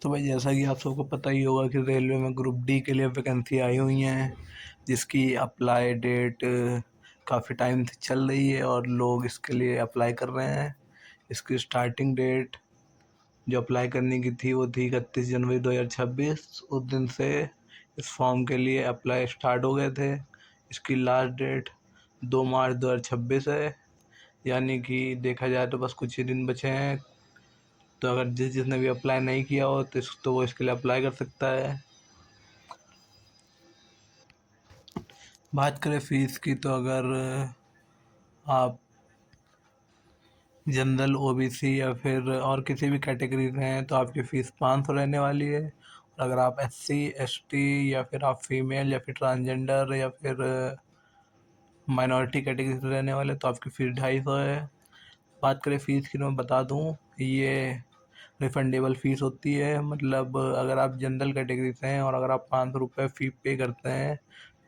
तो भाई जैसा कि आप सबको पता ही होगा कि रेलवे में ग्रुप डी के लिए वैकेंसी आई हुई हैं, जिसकी अप्लाई डेट काफ़ी टाइम से चल रही है और लोग इसके लिए अप्लाई कर रहे हैं। इसकी स्टार्टिंग डेट जो अप्लाई करने की थी वो थी 31 जनवरी 2026। उस दिन से इस फॉर्म के लिए अप्लाई स्टार्ट हो गए थे। इसकी लास्ट डेट 2 मार्च 2026 है, यानी कि देखा जाए तो बस कुछ ही दिन बचे हैं। तो अगर जिसने भी अप्लाई नहीं किया हो तो वो इसके लिए अप्लाई कर सकता है। बात करें फ़ीस की, तो अगर आप जनरल, ओबीसी या फिर और किसी भी कैटेगरी से हैं तो आपकी फ़ीस 500 रहने वाली है। और अगर आप एससी, एसटी या फिर आप फीमेल या फिर ट्रांसजेंडर या फिर माइनॉरिटी कैटेगरी से रहने वाले तो आपकी फ़ीस 250 है। बात करें फ़ीस की तो मैं बता दूं, ये रिफंडेबल फ़ीस होती है। मतलब अगर आप जनरल कैटेगरी से हैं और अगर आप 500 रुपये फ़ी पे करते हैं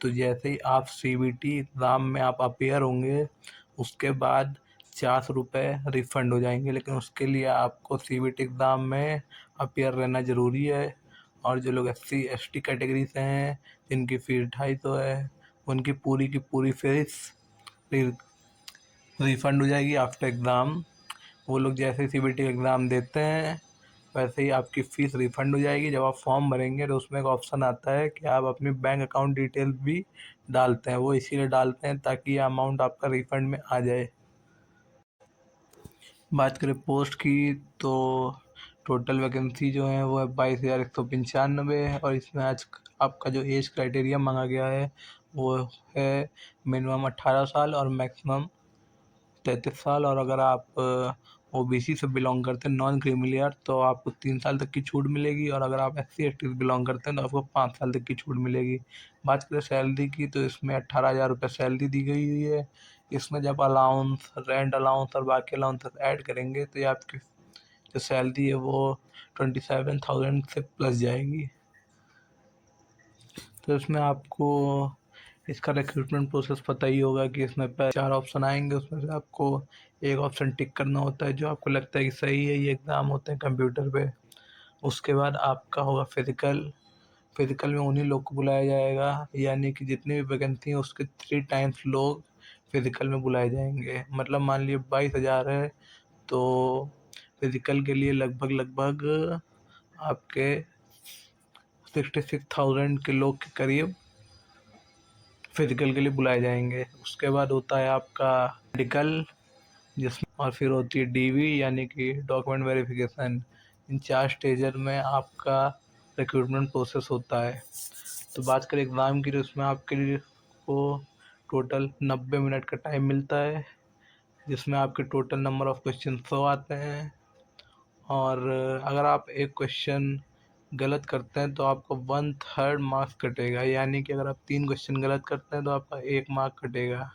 तो जैसे ही आप सीबीटी एग्ज़ाम में आप अपीयर होंगे उसके बाद 400 रुपये रिफ़ंड हो जाएंगे। लेकिन उसके लिए आपको सीबीटी एग्ज़ाम में अपीयर रहना ज़रूरी है। और जो लोग एससी एसटी कैटेगरी से हैं जिनकी फ़ीस 250 है, उनकी पूरी की पूरी फ़ीस रिफ़ंड हो जाएगी आफ्टर एग्ज़ाम। वो लोग जैसे ही सीबीटी एग्ज़ाम देते हैं वैसे ही आपकी फ़ीस रिफ़ंड हो जाएगी। जब आप फॉर्म भरेंगे तो उसमें एक ऑप्शन आता है कि आप अपनी बैंक अकाउंट डिटेल भी डालते हैं। वो इसीलिए डालते हैं ताकि ये अमाउंट आपका रिफ़ंड में आ जाए। बात करें पोस्ट की तो टोटल वैकेंसी जो है वो है 22,195 है। और इसमें आज आपका जो एज क्राइटेरिया मांगा गया है वो है मिनिमम 18 साल और मैक्सिमम 33 साल। और अगर आप ओबीसी से बिलोंग करते हैं, नॉन क्रीमिलियर, तो आपको 3 साल तक की छूट मिलेगी। और अगर आप एससी एसटी से बिलोंग करते हैं तो आपको 5 साल तक की छूट मिलेगी। बात करें सैलरी की तो इसमें 18,000 रुपये सैलरी दी गई हुई है। इसमें जब अलाउंस, रेंट अलाउंस और बाकी अलाउंस ऐड करेंगे तो ये आपकी जो सैलरी है वो 27,000 से प्लस जाएगी। तो इसमें आपको इसका रिक्रूटमेंट प्रोसेस पता ही होगा कि इसमें 4 ऑप्शन आएंगे। उसमें से आपको एक ऑप्शन टिक करना होता है जो आपको लगता है कि सही है। ये एग्ज़ाम होते हैं कंप्यूटर पे। उसके बाद आपका होगा फिज़िकल। फिज़िकल में उन्हीं लोग को बुलाया जाएगा, यानी कि जितनी भी वैकेंसी है उसके 3 टाइम्स लोग फिज़िकल में बुलाए जाएंगे। मतलब मान लीजिए 22,000 है तो फिज़िकल के लिए लगभग लगभग आपके 66,000 के लोग के करीब फिज़िकल के लिए बुलाए जाएंगे। उसके बाद होता है आपका मेडिकल, जिसमें और फिर होती है डीवी यानी कि डॉक्यूमेंट वेरिफिकेशन। इन 4 स्टेजर में आपका रिक्रूटमेंट प्रोसेस होता है। तो बात करें एग्ज़ाम की तो इसमें आपके लिए को टोटल 90 मिनट का टाइम मिलता है, जिसमें आपके टोटल नंबर ऑफ़ क्वेश्चन 100 आते हैं। और अगर आप एक क्वेश्चन गलत करते हैं तो आपको 1/3 मार्क्स कटेगा, यानी कि अगर आप 3 क्वेश्चन गलत करते हैं तो आपका 1 मार्क कटेगा।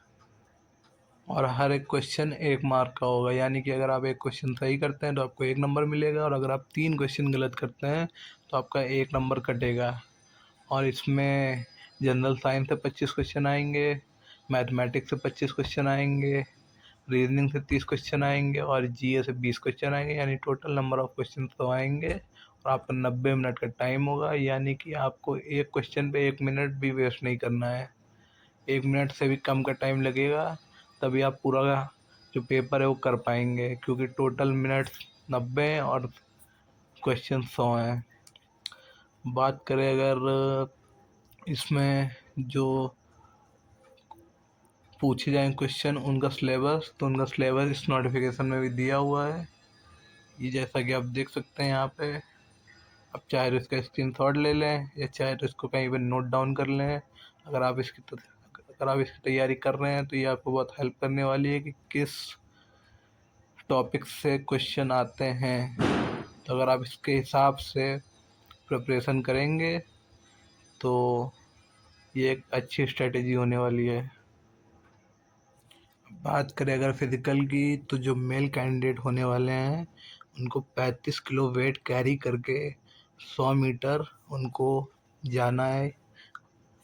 और हर एक क्वेश्चन 1 मार्क का होगा, यानी कि अगर आप एक क्वेश्चन सही करते हैं तो आपको 1 नंबर मिलेगा और अगर आप 3 क्वेश्चन गलत करते हैं तो आपका 1 नंबर कटेगा। और इसमें जनरल साइंस से 25 क्वेश्चन आएंगे, मैथमेटिक्स से 25 क्वेश्चन आएंगे, रीजनिंग से 30 क्वेश्चन आएंगे और जीए से 20 क्वेश्चन आएंगे, यानी टोटल नंबर ऑफ़ क्वेश्चन तो आएंगे। और आपका 90 मिनट का टाइम होगा, यानी कि आपको एक क्वेश्चन पे 1 मिनट भी वेस्ट नहीं करना है। 1 मिनट से भी कम का टाइम लगेगा तभी आप पूरा जो पेपर है वो कर पाएंगे, क्योंकि टोटल मिनट्स 90 हैं और क्वेश्चन 100 हैं। बात करें अगर इसमें जो पूछे जाएँ क्वेश्चन उनका सिलेबस, तो उनका सिलेबस इस नोटिफिकेशन में भी दिया हुआ है। ये जैसा कि आप देख सकते हैं यहाँ पे। आप चाहे तो इसका स्क्रीनशॉट ले लें या चाहे तो इसको कहीं पर नोट डाउन कर लें। अगर आप इसकी तैयारी कर रहे हैं तो ये आपको बहुत हेल्प करने वाली है कि किस टॉपिक से क्वेश्चन आते हैं। तो अगर आप इसके हिसाब से प्रिपरेशन करेंगे तो ये एक अच्छी स्ट्रेटेजी होने वाली है। बात करें अगर फिज़िकल की तो जो मेल कैंडिडेट होने वाले हैं उनको 35 किलो वेट कैरी करके 100 मीटर उनको जाना है,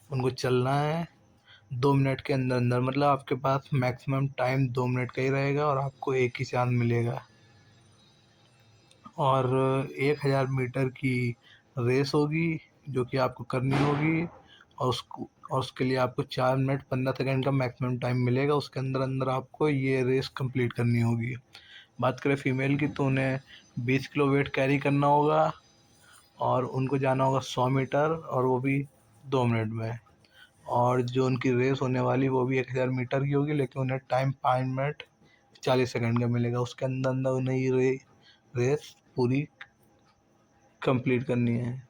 उनको चलना है 2 मिनट के अंदर अंदर। मतलब आपके पास मैक्सिमम टाइम 2 मिनट का ही रहेगा और आपको एक ही चांस मिलेगा। और 1000 मीटर की रेस होगी जो कि आपको करनी होगी, और उसके लिए आपको 4 मिनट 15 सेकंड का मैक्सिमम टाइम मिलेगा। उसके अंदर अंदर आपको ये रेस कंप्लीट करनी होगी। बात करें फीमेल की तो उन्हें 20 किलो वेट कैरी करना होगा और उनको जाना होगा 100 मीटर, और वो भी 2 मिनट में। और जो उनकी रेस होने वाली वो भी 1000 मीटर की होगी, लेकिन उन्हें टाइम 5 मिनट 40 सेकंड का मिलेगा। उसके अंदर अंदर उन्हें ये रेस पूरी कंप्लीट करनी है।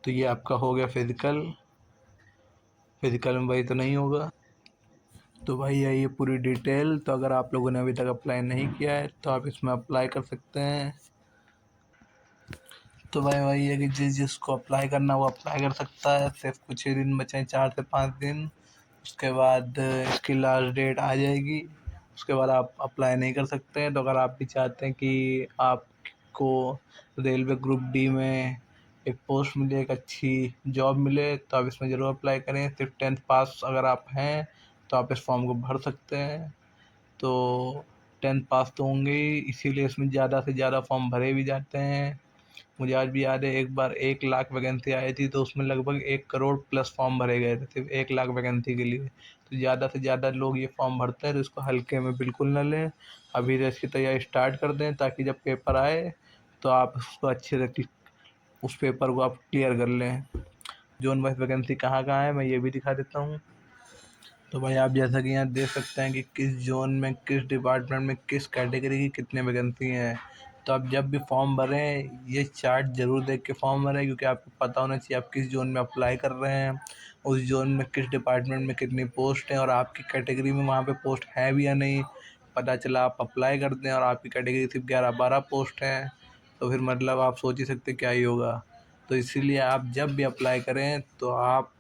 तो ये आपका हो गया फिजिकल में भाई तो नहीं होगा। तो भाई यही है पूरी डिटेल। तो अगर आप लोगों ने अभी तक अप्लाई नहीं किया है तो आप इसमें अप्लाई कर सकते हैं। तो भाई वही है कि जिसको अप्लाई करना वो अप्लाई कर सकता है। सिर्फ कुछ ही दिन बचे हैं, 4 से 5 दिन। उसके बाद इसकी लास्ट डेट आ जाएगी। उसके बाद आप अप्लाई नहीं कर सकते हैं। तो अगर आप भी चाहते हैं कि आपको रेलवे ग्रुप डी में एक पोस्ट मिले, एक अच्छी जॉब मिले, तो आप इसमें ज़रूर अप्लाई करें। सिर्फ 10th पास अगर आप हैं तो आप इस फॉर्म को भर सकते हैं। तो 10th पास तो होंगे ही, इसीलिए इसमें ज़्यादा से ज़्यादा फॉर्म भरे भी जाते हैं। मुझे आज भी याद है, एक बार 1 लाख वैकेंसी आई थी तो उसमें लगभग 1 करोड़ प्लस फॉर्म भरे गए थे सिर्फ 1 लाख वैकेंसी के लिए। तो ज़्यादा से ज़्यादा लोग ये फॉर्म भरते हैं, तो इसको हल्के में बिल्कुल न लें। अभी से इसकी तैयारी स्टार्ट कर दें ताकि जब पेपर आए तो आप उसको अच्छे से उस पेपर को आप क्लियर कर लें। जोन वाइज वैकेंसी कहाँ कहाँ है मैं ये भी दिखा देता हूँ। तो भाई आप जैसा कि यहाँ देख सकते हैं कि किस जोन में, किस डिपार्टमेंट में, किस कैटेगरी की कितने वैकेंसी हैं। तो आप जब भी फॉर्म भरें ये चार्ट ज़रूर देख के फॉर्म भरें, क्योंकि आपको पता होना चाहिए आप किस जोन में अप्लाई कर रहे हैं, उस जोन में किस डिपार्टमेंट में कितनी पोस्ट हैं और आपकी कैटेगरी में वहाँ पे पोस्ट है भी या नहीं। पता चला आप अप्लाई कर दें और आपकी कैटेगरी सिर्फ 11-12 पोस्ट हैं, तो फिर मतलब आप सोच ही सकते क्या ही होगा। तो इसीलिए आप जब भी अप्लाई करें तो आप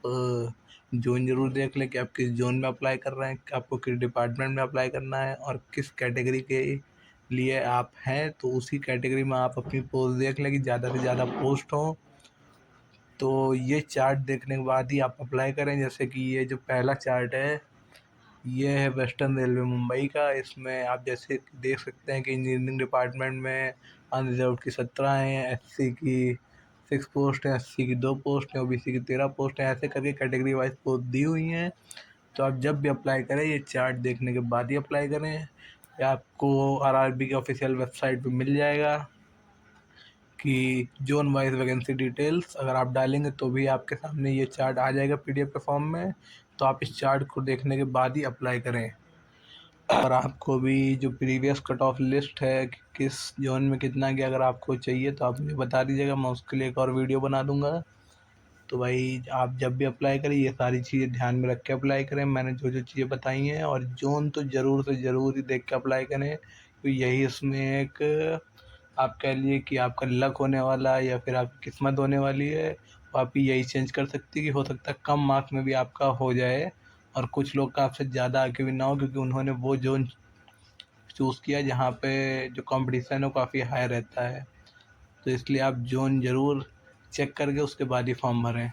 जोन ज़रूर देख लें कि आप किस जोन में अप्लाई कर रहे हैं, कि आपको किस डिपार्टमेंट में अप्लाई करना है और किस कैटेगरी के लिए आप हैं। तो उसी कैटेगरी में आप अपनी पोस्ट देख लें कि ज़्यादा से ज़्यादा पोस्ट हों। तो ये चार्ट देखने के बाद ही आप अप्लाई करें। जैसे कि ये जो पहला चार्ट है ये है वेस्टर्न रेलवे मुंबई का। इसमें आप जैसे देख सकते हैं कि इंजीनियरिंग डिपार्टमेंट में अनरिजर्व की 17 हैं, एससी की 6 पोस्ट हैं, एससी की 2 पोस्ट हैं, ओबीसी की 13 पोस्ट हैं। ऐसे करके कैटेगरी वाइज पोस्ट दी हुई हैं। तो आप जब भी अप्लाई करें ये चार्ट देखने के बाद ही अप्लाई करें। या आपको आरआरबी की ऑफिशियल वेबसाइट पे मिल जाएगा कि जोन वाइज वैकेंसी डिटेल्स अगर आप डालेंगे तो भी आपके सामने ये चार्ट आ जाएगा पीडीएफ के फॉर्म में। तो आप इस चार्ट को देखने के बाद ही अप्लाई करें। और आपको भी जो प्रीवियस कट ऑफ लिस्ट है कि किस जोन में कितना गया, अगर आपको चाहिए तो आप मुझे बता दीजिएगा, मैं उसके लिए एक और वीडियो बना दूंगा। तो भाई आप जब भी अप्लाई करें ये सारी चीज़ें ध्यान में रख के अप्लाई करें, मैंने जो जो चीज़ें बताई हैं। और जोन तो ज़रूर से ज़रूर ही देख के अप्लाई करें, तो यही इसमें एक आप कह लिए कि आपका लक होने वाला है या फिर आपकी किस्मत होने वाली है। तो आप यही चेंज कर सकती है कि हो सकता है कम मार्क्स में भी आपका हो जाए और कुछ लोग का आपसे ज़्यादा आगे भी ना हो, क्योंकि उन्होंने वो जोन चूज़ किया जहाँ पे जो कंपटीशन है वो काफ़ी हाई रहता है। तो इसलिए आप जोन ज़रूर चेक करके उसके बाद ही फॉर्म भरें।